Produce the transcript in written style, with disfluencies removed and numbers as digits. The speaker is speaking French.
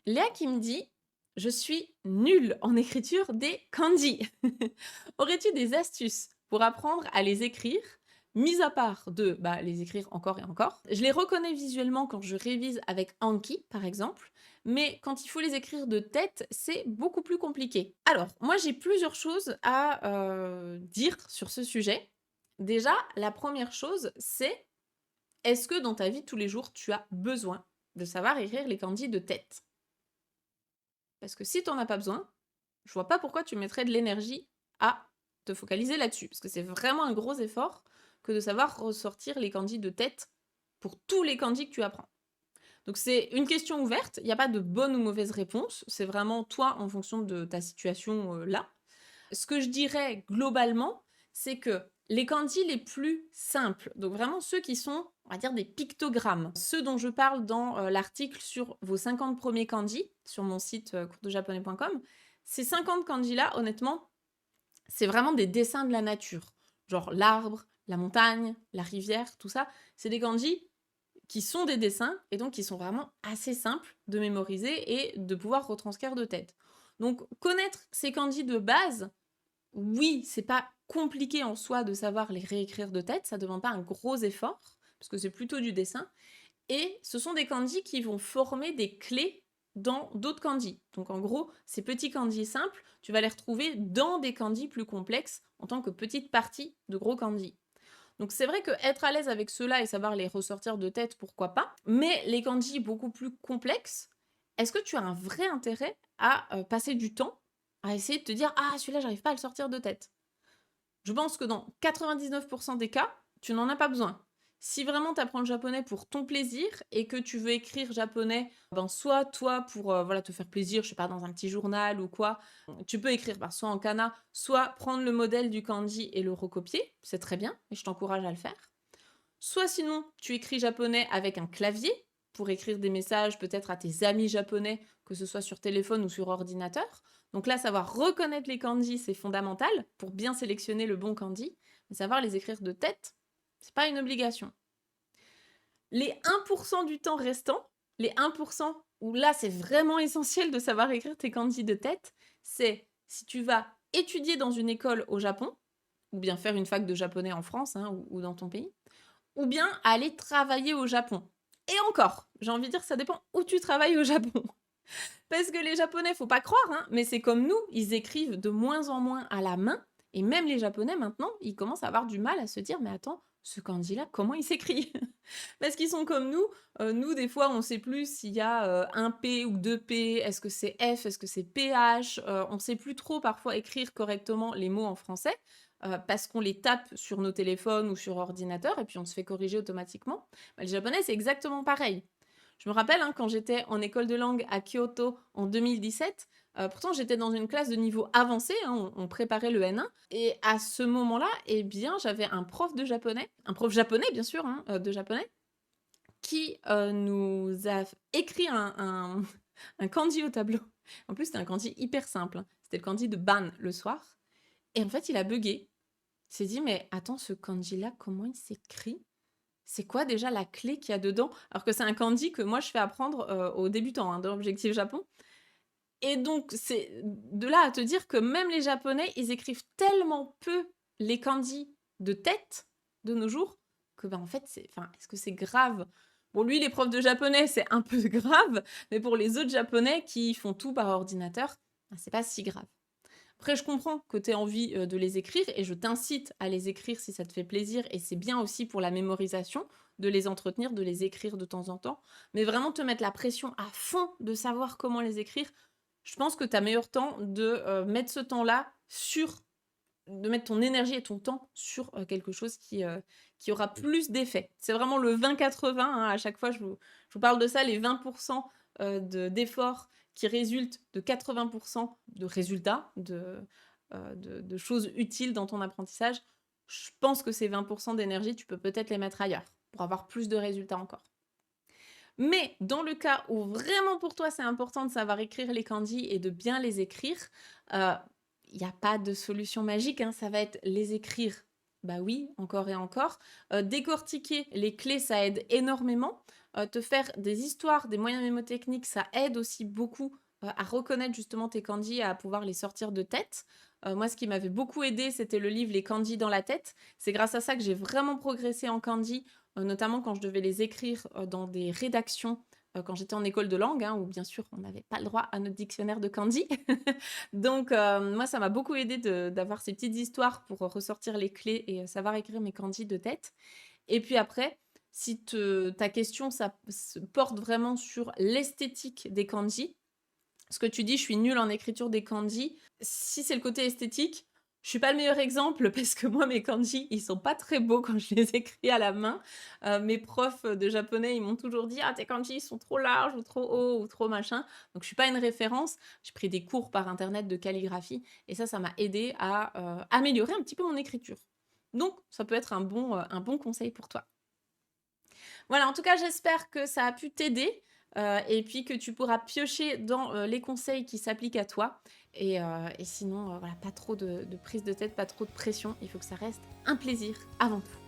Léa qui me dit: «Je suis nulle en écriture des kanji. Aurais-tu des astuces pour apprendre à les écrire? Mis à part de, les écrire encore et encore. Je les reconnais visuellement quand je révise avec Anki, par exemple, mais quand il faut les écrire de tête, c'est beaucoup plus compliqué. Alors, moi, j'ai plusieurs choses à, dire sur ce sujet. Déjà, la première chose, c'est: est-ce que dans ta vie de tous les jours, tu as besoin de savoir écrire les kanji de tête? Parce que si tu en as pas besoin, je vois pas pourquoi tu mettrais de l'énergie à te focaliser là-dessus. Parce que c'est vraiment un gros effort que de savoir ressortir les kanji de tête pour tous les kanji que tu apprends. Donc c'est une question ouverte, il y a pas de bonne ou mauvaise réponse, c'est vraiment toi en fonction de ta situation, là. Ce que je dirais globalement, c'est que les kanji les plus simples, donc vraiment ceux qui sont, on va dire, des pictogrammes, ceux dont je parle dans, l'article sur vos 50 premiers kanji, sur mon site, cours-de-japonais.com, ces 50 kanji-là, honnêtement, c'est vraiment des dessins de la nature. Genre l'arbre, la montagne, la rivière, tout ça, c'est des kanji qui sont des dessins et donc qui sont vraiment assez simples de mémoriser et de pouvoir retranscrire de tête. Donc connaître ces kanji de base, oui, c'est pas compliqué en soi de savoir les réécrire de tête, ça demande pas un gros effort, parce que c'est plutôt du dessin. Et ce sont des kanji qui vont former des clés dans d'autres kanji. Donc en gros, ces petits kanji simples, tu vas les retrouver dans des kanji plus complexes en tant que petite partie de gros kanji. Donc c'est vrai que être à l'aise avec ceux-là et savoir les ressortir de tête, pourquoi pas. Mais les kanji beaucoup plus complexes, est-ce que tu as un vrai intérêt à passer du temps à essayer de te dire: «Ah, celui-là, j'arrive pas à le sortir de tête»? Je pense que dans 99% des cas, tu n'en as pas besoin. Si vraiment tu apprends le japonais pour ton plaisir et que tu veux écrire japonais, soit toi pour, voilà, te faire plaisir, je sais pas, dans un petit journal ou quoi, tu peux écrire, soit en kana, soit prendre le modèle du kanji et le recopier, c'est très bien et je t'encourage à le faire. Soit sinon, tu écris japonais avec un clavier pour écrire des messages peut-être à tes amis japonais, que ce soit sur téléphone ou sur ordinateur. Donc là, savoir reconnaître les kanji, c'est fondamental pour bien sélectionner le bon kanji. Mais savoir les écrire de tête, c'est pas une obligation. Les 1% du temps restant, les 1% où là, c'est vraiment essentiel de savoir écrire tes kanji de tête, c'est si tu vas étudier dans une école au Japon, ou bien faire une fac de japonais en France, hein, ou dans ton pays, ou bien aller travailler au Japon. Et encore, j'ai envie de dire, ça dépend où tu travailles au Japon. Parce que les Japonais, faut pas croire, hein, mais c'est comme nous, ils écrivent de moins en moins à la main. Et même les Japonais, maintenant, ils commencent à avoir du mal à se dire, mais attends, ce kanji-là, comment il s'écrit? Parce qu'ils sont comme nous. Nous, des fois, on sait plus s'il y a un P ou deux P. Est-ce que c'est F? Est-ce que c'est PH? On sait plus trop parfois écrire correctement les mots en français parce qu'on les tape sur nos téléphones ou sur ordinateur et puis on se fait corriger automatiquement. Les Japonais, c'est exactement pareil. Je me rappelle, hein, quand j'étais en école de langue à Kyoto en 2017, pourtant j'étais dans une classe de niveau avancé, hein, on préparait le N1 et à ce moment-là, eh bien, j'avais un prof de japonais, un prof japonais bien sûr, hein, de japonais, qui, nous a écrit un un kanji au tableau. En plus, c'était un kanji hyper simple, hein. C'était le kanji de ban le soir et en fait, il a buggé. Il s'est dit: «Mais attends, ce kanji-là, comment il s'écrit? C'est quoi déjà la clé qu'il y a dedans?» Alors que c'est un kanji que moi je fais apprendre, aux débutants, hein, de l'Objectif Japon et donc c'est de là à te dire que même les japonais, ils écrivent tellement peu les kanji de tête, de nos jours, que, en fait, est-ce que c'est grave? Bon, lui, les profs de japonais, c'est un peu grave, mais pour les autres japonais qui font tout par ordinateur, c'est pas si grave. Après, je comprends que tu aies envie, de les écrire et je t'incite à les écrire si ça te fait plaisir et c'est bien aussi pour la mémorisation de les entretenir, de les écrire de temps en temps. Mais vraiment te mettre la pression à fond de savoir comment les écrire, je pense que tu as meilleur temps de, mettre ce temps-là sur de mettre ton énergie et ton temps sur, quelque chose qui aura plus d'effet. C'est vraiment le 20-80, hein, à chaque fois je vous parle de ça, les 20% d'efforts qui résultent de 80% de résultats, de choses utiles dans ton apprentissage. Je pense que ces 20% d'énergie, tu peux peut-être les mettre ailleurs pour avoir plus de résultats encore. Mais dans le cas où vraiment pour toi c'est important de savoir écrire les kanji et de bien les écrire, heu, il y a pas de solution magique, hein, ça va être les écrire, bah oui, encore et encore. Décortiquer les clés, ça aide énormément. te faire des histoires, des moyens mnémotechniques, ça aide aussi beaucoup, à reconnaître justement tes kanji, à pouvoir les sortir de tête. Moi, ce qui m'avait beaucoup aidé, c'était le livre «Les kanji dans la tête». C'est grâce à ça que j'ai vraiment progressé en kanji, notamment quand je devais les écrire, dans des rédactions, quand j'étais en école de langue, hein, où bien sûr on n'avait pas le droit à notre dictionnaire de kanji. Donc moi, ça m'a beaucoup aidé d'avoir ces petites histoires pour ressortir les clés et savoir écrire mes kanji de tête. Et puis après, si ta question ça se porte vraiment sur l'esthétique des kanji, ce que tu dis: «Je suis nulle en écriture des kanji», si c'est le côté esthétique, je suis pas le meilleur exemple parce que moi mes kanji, ils sont pas très beaux quand je les écris à la main. Mes profs de japonais, ils m'ont toujours dit: «Ah tes kanji, ils sont trop larges ou trop hauts ou trop machin». Donc je suis pas une référence. J'ai pris des cours par internet de calligraphie et ça m'a aidé à, améliorer un petit peu mon écriture. Donc ça peut être un bon conseil pour toi. Voilà, en tout cas, j'espère que ça a pu t'aider, et puis que tu pourras piocher dans, les conseils qui s'appliquent à toi et sinon, voilà, pas trop de prise de tête, pas trop de pression. Il faut que ça reste un plaisir avant tout.